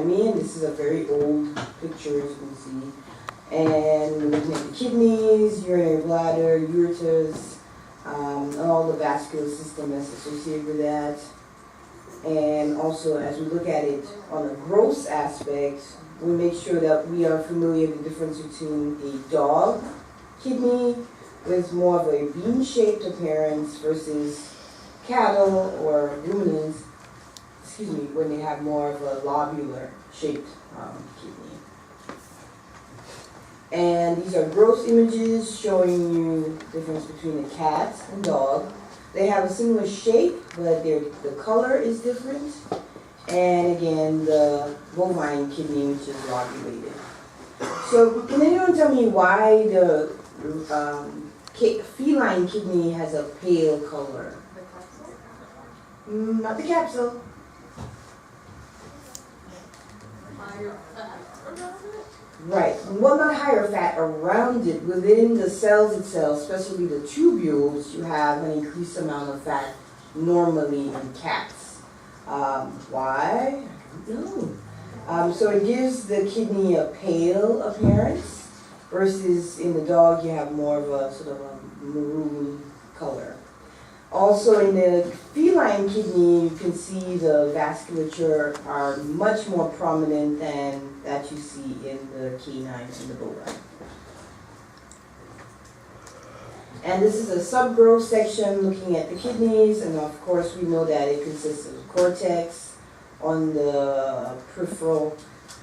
me, and this is a very old picture, as you can see. And we're looking at the kidneys, urinary bladder, ureters, and all the vascular system that's associated with that. And also, as we look at it on a gross aspect, we make sure that we are familiar with the difference between a dog kidney with more of a bean-shaped appearance versus cattle or ruminants, when they have more of a lobular-shaped kidney. And these are gross images showing you the difference between a cat and dog. They have a similar shape, but the color is different. And again, the bovine kidney, which is lobulated. So can anyone tell me why the feline kidney has a pale color? The capsule? Not the capsule. Higher fat around it? Right. Well, not higher fat around it. Within the cells itself, especially the tubules, you have an increased amount of fat normally in cats. Why? I don't know. So it gives the kidney a pale appearance versus in the dog you have more of a sort of a maroon color. Also in the feline kidney, you can see the vasculature are much more prominent than that you see in the canine and the bovine. And this is a subgross section looking at the kidneys, and of course we know that it consists of the cortex on the peripheral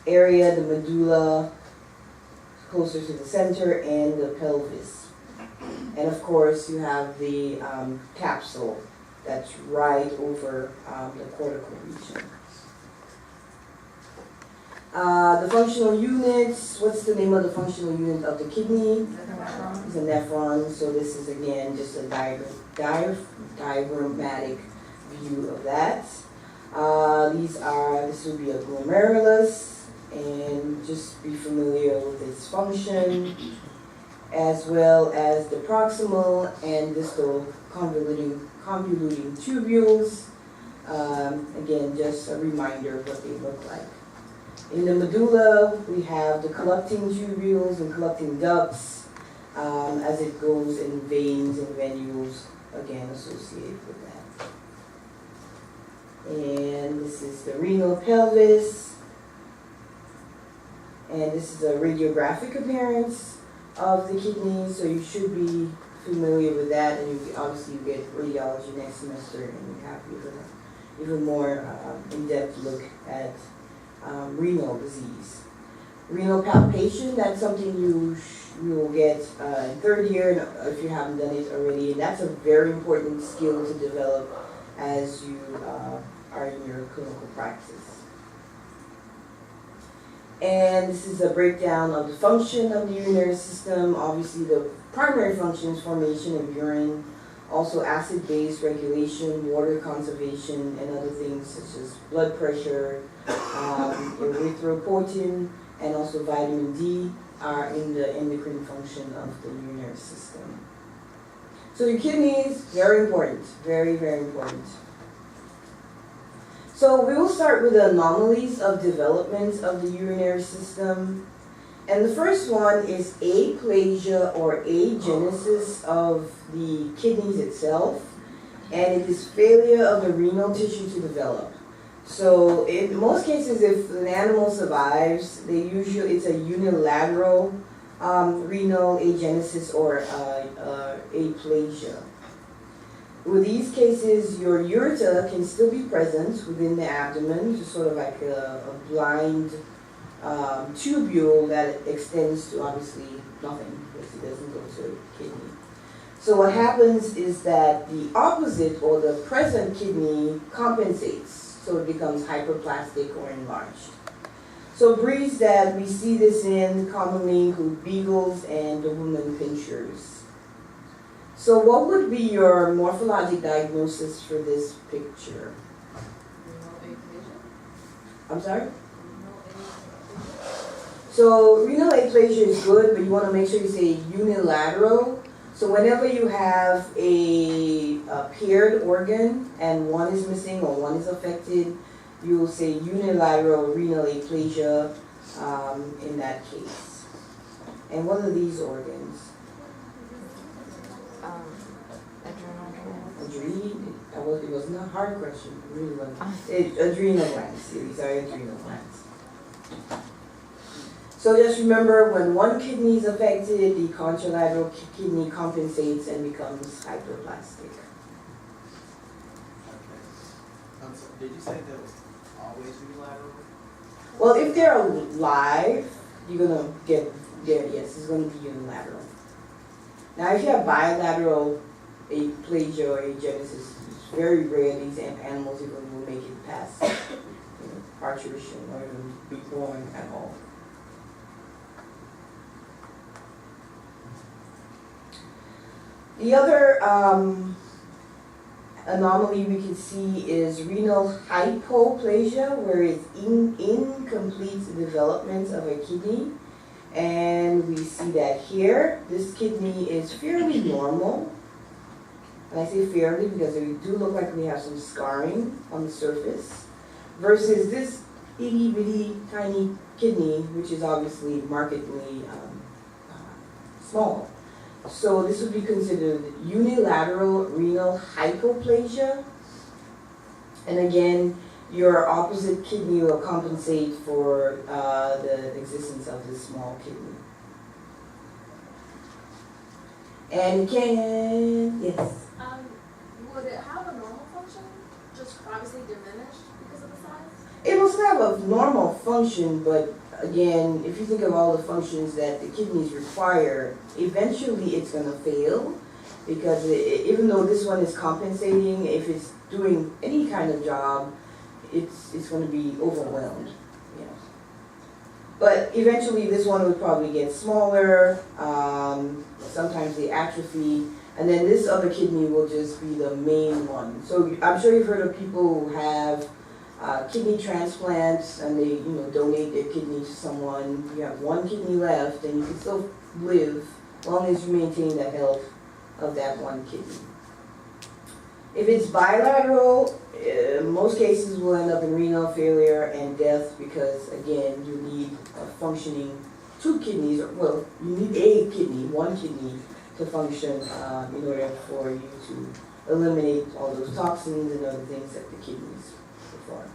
area, the medulla closer to the center, and the pelvis. And of course, you have the capsule that's right over the cortical region. The functional units, what's the name of the functional unit of the kidney? It's a nephron. So this is again just a diagrammatic view of that. This would be a glomerulus, and just be familiar with its function, as well as the proximal and distal convoluting tubules. Again, just a reminder of what they look like. In the medulla, we have the collecting tubules and collecting ducts as it goes in veins and venules, again, associated with that. And this is the renal pelvis. And this is a radiographic appearance of the kidney, so you should be familiar with that, and obviously you get radiology next semester, and you have even more in-depth look at renal disease. Renal palpation, that's something you will get in third year if you haven't done it already, and that's a very important skill to develop as you are in your clinical practice. And this is a breakdown of the function of the urinary system. Obviously, the primary function is formation of urine, also acid-base regulation, water conservation, and other things such as blood pressure, erythropoietin, and also vitamin D are in the endocrine function of the urinary system. So your kidneys, very important, very, very important. So we will start with the anomalies of development of the urinary system. And the first one is aplasia or agenesis of the kidneys itself. And it is failure of the renal tissue to develop. So in most cases, if an animal survives, it's a unilateral renal agenesis or aplasia. With these cases, your ureter can still be present within the abdomen, just sort of like a blind tubule that extends to obviously nothing, because it doesn't go to the kidney. So what happens is that the opposite or the present kidney compensates, so it becomes hyperplastic or enlarged. So breeds that we see this in commonly include beagles and Doberman pinschers. So what would be your morphologic diagnosis for this picture? I'm sorry? So renal aplasia is good, but you want to make sure you say unilateral. So whenever you have a paired organ and one is missing or one is affected, you will say unilateral renal aplasia in that case. And what are these organs? Adrenal glands. It wasn't a hard question, it really wasn't. Adrenal glands, these are adrenal glands. So just remember, when one kidney is affected, the contralateral kidney compensates and becomes hyperplastic. Okay. So did you say that was always unilateral? Well, if they're alive, you're gonna get there, yes, it's gonna be unilateral. Now, if you have bilateral aplasia or agenesis, it's very rare these animals even will make it past parturition or even be born at all. The other anomaly we can see is renal hypoplasia, where it's incomplete development of a kidney. And we see that here. This kidney is fairly normal. And I say fairly because we do look like we have some scarring on the surface. Versus this itty bitty tiny kidney, which is obviously markedly small. So this would be considered unilateral renal hypoplasia. And again, your opposite kidney will compensate for the existence of this small kidney. And yes? Would it have a normal function? Just obviously diminished because of the size? It will still have a normal function, but again, if you think of all the functions that the kidneys require, eventually it's going to fail, because even though this one is compensating, if it's doing any kind of job, it's going to be overwhelmed. Yeah. But eventually this one would probably get smaller, sometimes they atrophy, and then this other kidney will just be the main one. So I'm sure you've heard of people who have kidney transplants, and they donate their kidney to someone. You have one kidney left, and you can still live as long as you maintain the health of that one kidney. If it's bilateral, most cases will end up in renal failure and death, because again, you need a functioning two kidneys, or well, you need a kidney, one kidney, to function in order for you to eliminate all those toxins and other things that the kidneys perform.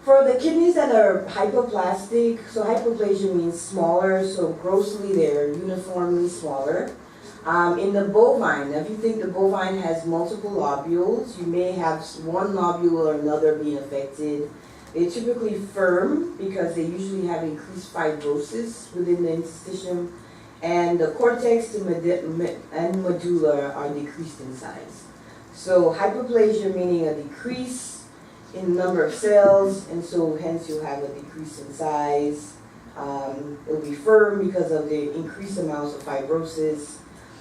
For the kidneys that are hypoplastic, so hypoplasia means smaller, so grossly they're uniformly smaller. In the bovine, if you think the bovine has multiple lobules, you may have one lobule or another being affected. They're typically firm because they usually have increased fibrosis within the interstitium, and the cortex and medulla are decreased in size. So hypoplasia meaning a decrease in the number of cells, and so hence you'll have a decrease in size. It'll be firm because of the increased amounts of fibrosis,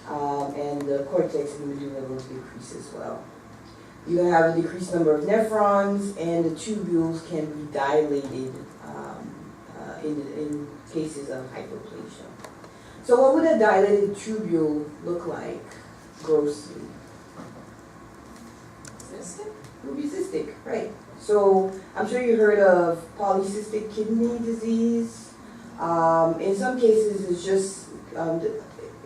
and the cortex and medulla will decrease as well. You have a decreased number of nephrons, and the tubules can be dilated in cases of hypoplasia. So what would a dilated tubule look like grossly? Cystic? It would be cystic, right. So I'm sure you heard of polycystic kidney disease. In some cases it's just,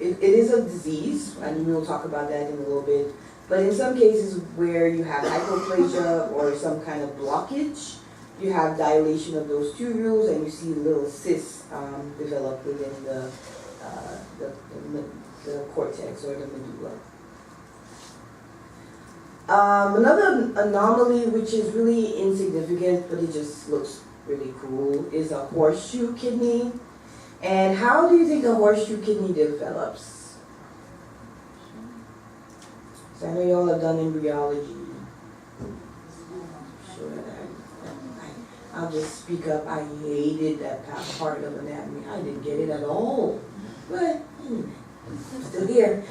it is a disease, and we'll talk about that in a little bit. But in some cases where you have hypoplasia or some kind of blockage, you have dilation of those tubules, and you see little cysts develop within the cortex or the medulla. Another anomaly, which is really insignificant, but it just looks really cool, is a horseshoe kidney. And how do you think a horseshoe kidney develops? So I know you all have done embryology. Sure, I'll just speak up. I hated that part of anatomy. I didn't get it at all. But anyway, I'm still here.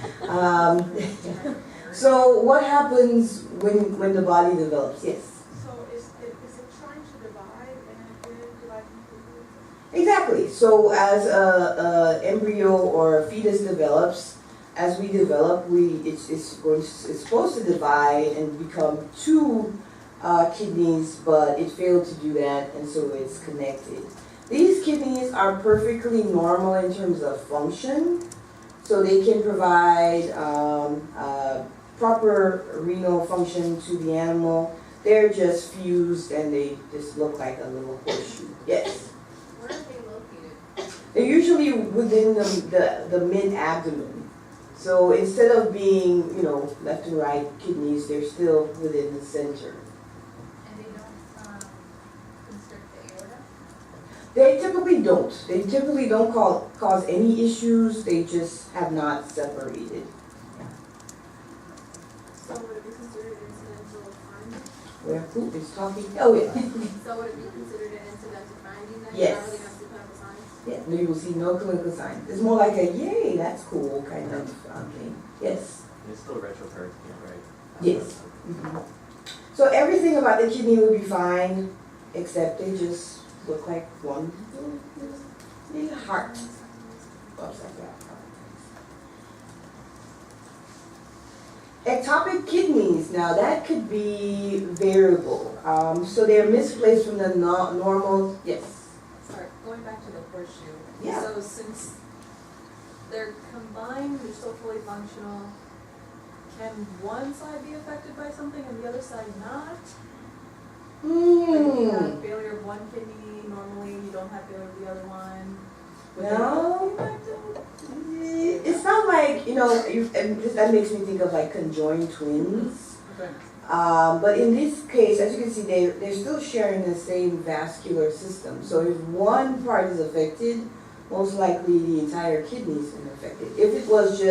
So what happens when the body develops? Yes? So is it trying to divide and then divide into Exactly. So as a embryo or a fetus develops, as we develop, it's supposed to divide and become two kidneys, but it failed to do that, and so it's connected. These kidneys are perfectly normal in terms of function, so they can provide proper renal function to the animal. They're just fused and they just look like a little horseshoe. Yes? Where are they located? They're usually within the mid-abdomen. So instead of being, left and right kidneys, they're still within the center. And they don't constrict the aorta? They typically don't. They typically don't cause any issues. They just have not separated. So would it be considered incidental finding? Where who is talking? Oh, yeah. So would it be considered an incidental finding then? Yes. Not really gonna see clinical signs? Yeah, no, you will see no clinical signs. It's more like a yay, that's cool kind of thing. Yes. It's still retroperitoneal, right? Yes. Mhm. So everything about the kidney will be fine, except they just look like one little heart. Upside down. Ectopic kidneys, now that could be variable. So they're misplaced from the normal, yes. Sorry, going back to the horseshoe. Yeah. So since they're combined, they're still fully functional, can one side be affected by something and the other side not? Like if you have failure of one kidney, normally you don't have failure of the other one. Would they No. be affected? It's not like, that makes me think of like conjoined twins. Okay. But in this case, as you can see, they're still sharing the same vascular system. So if one part is affected, most likely the entire kidney is affected. If it was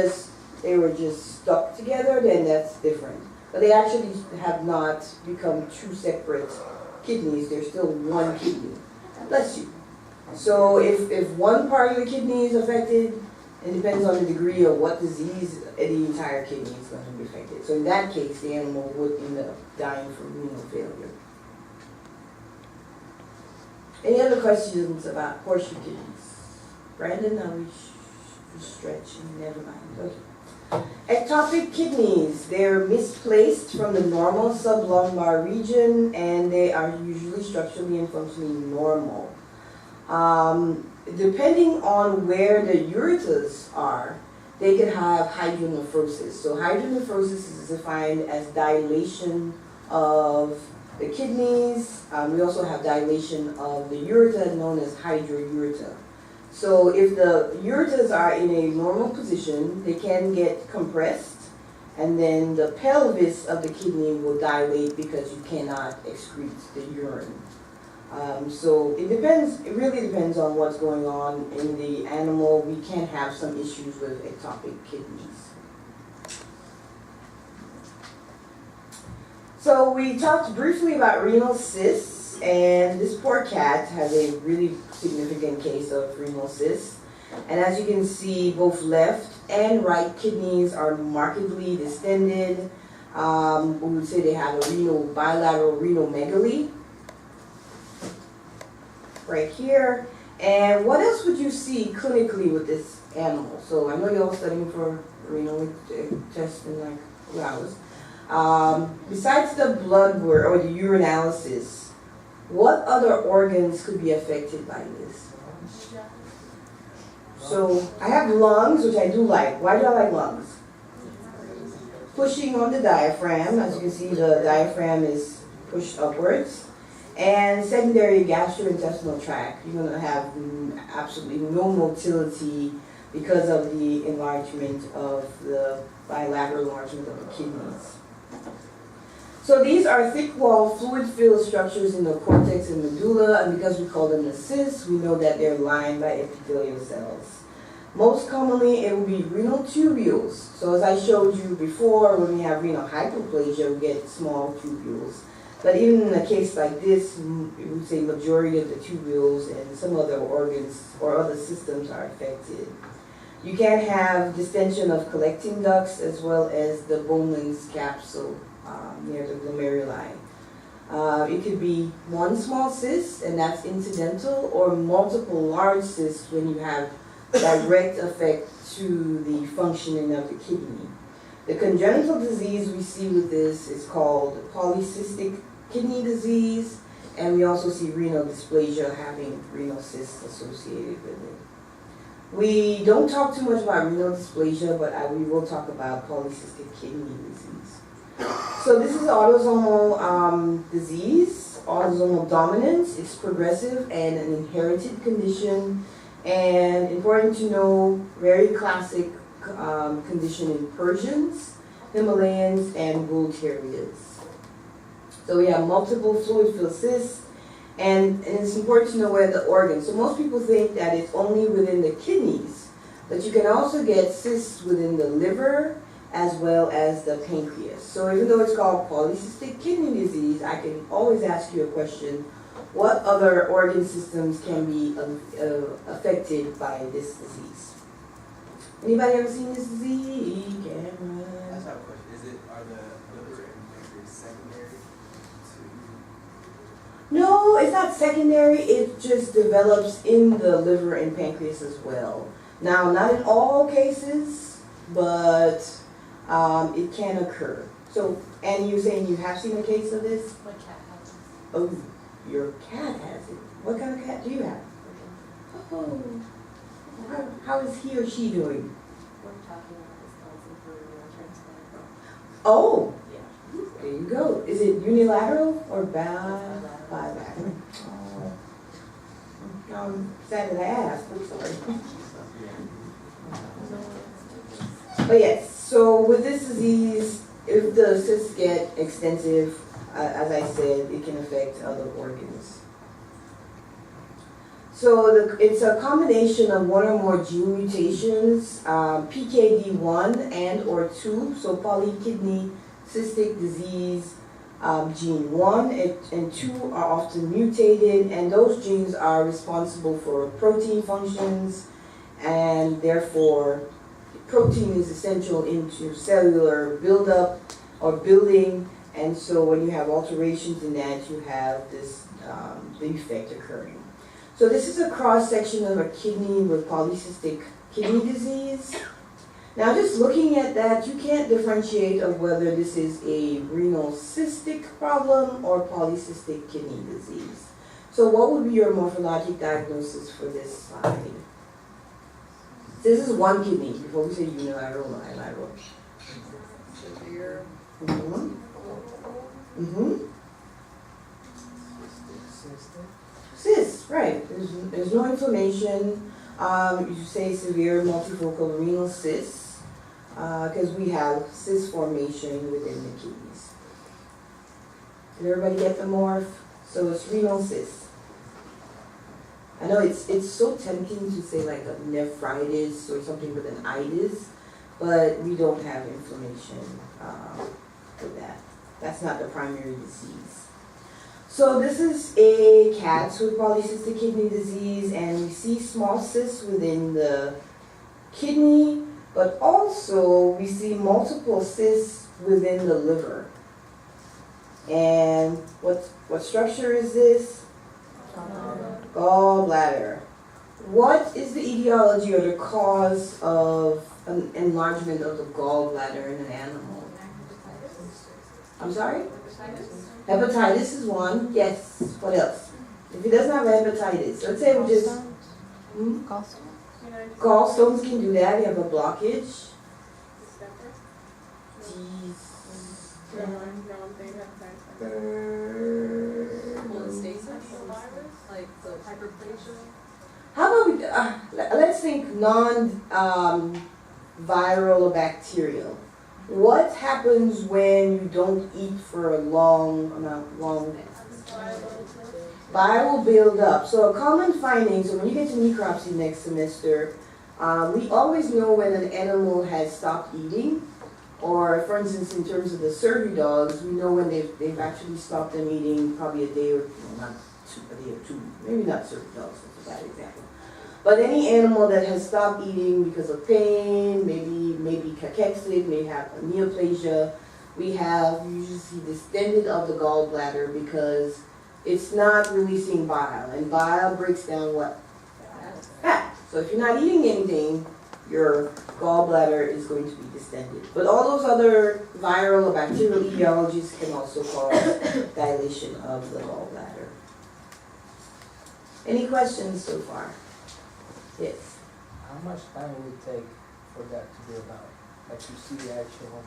they were just stuck together, then that's different. But they actually have not become two separate kidneys. They're still one kidney. Bless you. So if one part of the kidney is affected, it depends on the degree of what disease the entire kidney is going to be affected. So in that case, the animal would end up dying from renal failure. Any other questions about horseshoe kidneys? Brandon, no, we stretch. Never mind. Okay. Ectopic kidneys, they're misplaced from the normal sublumbar region, and they are usually structurally and functionally normal. Depending on where the ureters are, they can have hydronephrosis. So hydronephrosis is defined as dilation of the kidneys. We also have dilation of the ureter, known as hydroureter. So if the ureters are in a normal position, they can get compressed, and then the pelvis of the kidney will dilate because you cannot excrete the urine. So it really depends on what's going on in the animal. We can have some issues with ectopic kidneys. So we talked briefly about renal cysts, and this poor cat has a really significant case of renal cysts. And as you can see, both left and right kidneys are markedly distended. We would say they have a bilateral renomagaly right here. And what else would you see clinically with this animal? So I know you're all studying for renal test in like 2 hours. Besides the blood work or the urinalysis, what other organs could be affected by this? So I have lungs, which I do like. Why do I like lungs? Pushing on the diaphragm. As you can see, the diaphragm is pushed upwards. And secondary gastrointestinal tract, you're going to have absolutely no motility because of the enlargement of the bilateral enlargement of the kidneys. So these are thick-walled, fluid-filled structures in the cortex and medulla, and because we call them the cysts, we know that they're lined by epithelial cells. Most commonly, it will be renal tubules. So as I showed you before, when we have renal hyperplasia, we get small tubules. But even in a case like this, we would say majority of the tubules and some other organs or other systems are affected. You can have distension of collecting ducts as well as the Bowman's capsule near the glomeruli. It could be one small cyst, and that's incidental, or multiple large cysts when you have direct effect to the functioning of the kidney. The congenital disease we see with this is called polycystic kidney disease, and we also see renal dysplasia having renal cysts associated with it. We don't talk too much about renal dysplasia, but we will talk about polycystic kidney disease. So this is autosomal disease, autosomal dominance. It's progressive and an inherited condition. And important to know, very classic condition in Persians, Himalayans, and bull terriers. So we have multiple fluid-filled cysts, and it's important to know where the organs. So most people think that it's only within the kidneys, but you can also get cysts within the liver as well as the pancreas. So even though it's called polycystic kidney disease, I can always ask you a question: what other organ systems can be affected by this disease? Anybody ever seen this disease? I just have a question. Are the liver and pancreas secondary to? No, it's not secondary. It just develops in the liver and pancreas as well. Now, not in all cases, but it can occur. So, and you're saying you have seen a case of this? My cat has. Oh, your cat has it. What kind of cat do you have? Oh, how is he or she doing? We're talking about this council for renal transplant. Oh, Yeah. there you go. Is it unilateral or bilateral? Oh, I'm sad that I asked. I'm sorry. But yes, so with this disease, if the cysts get extensive, as I said, it can affect other organs. So it's a combination of one or more gene mutations, PKD1 and or 2, so polykidney cystic disease gene 1 and 2 are often mutated, and those genes are responsible for protein functions, and therefore protein is essential into cellular buildup or building, and so when you have alterations in that, you have this defect occurring. So this is a cross-section of a kidney with polycystic kidney disease. Now just looking at that, you can't differentiate of whether this is a renal cystic problem or polycystic kidney disease. So what would be your morphologic diagnosis for this slide? This is one kidney, before we say unilateral or bilateral. Severe. Cysts, right. There's no inflammation. You say severe multifocal renal cysts, because we have cyst formation within the kidneys. Did everybody get the morph? So it's renal cysts. I know it's so tempting to say like a nephritis or something with an itis, but we don't have inflammation for that. That's not the primary disease. So this is a cat with polycystic kidney disease, and we see small cysts within the kidney, but also we see multiple cysts within the liver. And what structure is this? Gallbladder. What is the etiology or the cause of an enlargement of the gallbladder in an animal? I'm sorry? Hepatitis is one. Yes. What else? If he doesn't have a hepatitis, let's say we just gallstones can do that. You have a blockage. Cholestasis, like the hyperplasia. How about we? Let's think non-viral or bacterial. What happens when you don't eat for a long amount? Bile will build up. So a common finding, so when you get to necropsy next semester, we always know when an animal has stopped eating, or for instance, in terms of the survey dogs, we know when they've actually stopped them eating probably a day or a day or two, maybe not survey dogs, that's a bad example. But any animal that has stopped eating because of pain, maybe cachexia, may have a neoplasia, we usually see distended of the gallbladder because it's not releasing bile, and bile breaks down what? Fat. So if you're not eating anything, your gallbladder is going to be distended. But all those other viral or bacterial etiologies can also cause dilation of the gallbladder. Any questions so far? Yes. How much time will it take for that to be about? Like you see the actual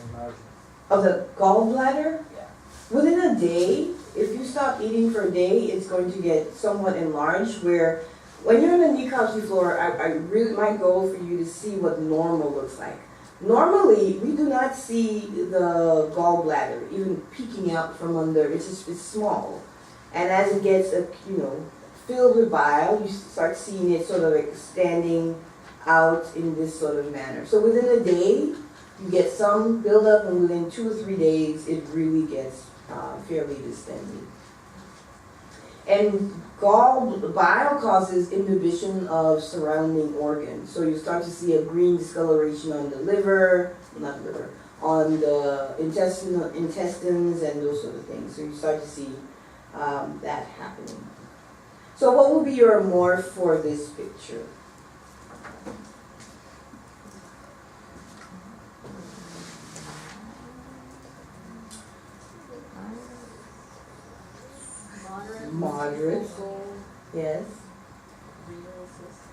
enlargement? Of the gallbladder? Yeah. Within a day, if you stop eating for a day, it's going to get somewhat enlarged where when you're on a necropsy floor, I really, my goal for you to see what normal looks like. Normally, we do not see the gallbladder even peeking out from under, it's just, it's small. And as it gets, filled with bile, you start seeing it sort of like standing out in this sort of manner. So within a day, you get some buildup, and within 2 or 3 days, it really gets fairly distended. And bile causes inhibition of surrounding organs. So you start to see a green discoloration on the liver, not liver, on the intestines and those sort of things. So you start to see that happening. So what will be your morph for this picture? Moderate. Focal, Yes. renal cysts,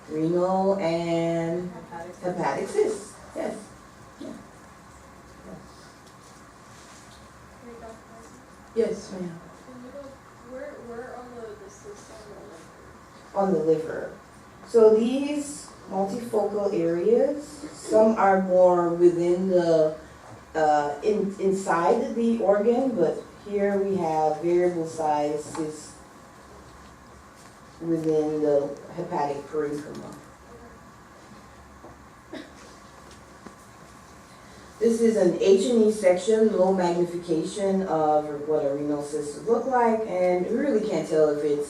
Renal and hepatic cysts. hepatic cysts. Yes. Can you go first? Yes, ma'am. Can you go, where on the system On the liver. So these multifocal areas, some are more within the inside the organ, but here we have variable size cysts within the hepatic parenchyma. This is an H&E section, low magnification of what a renal cyst would look like, and we really can't tell if it's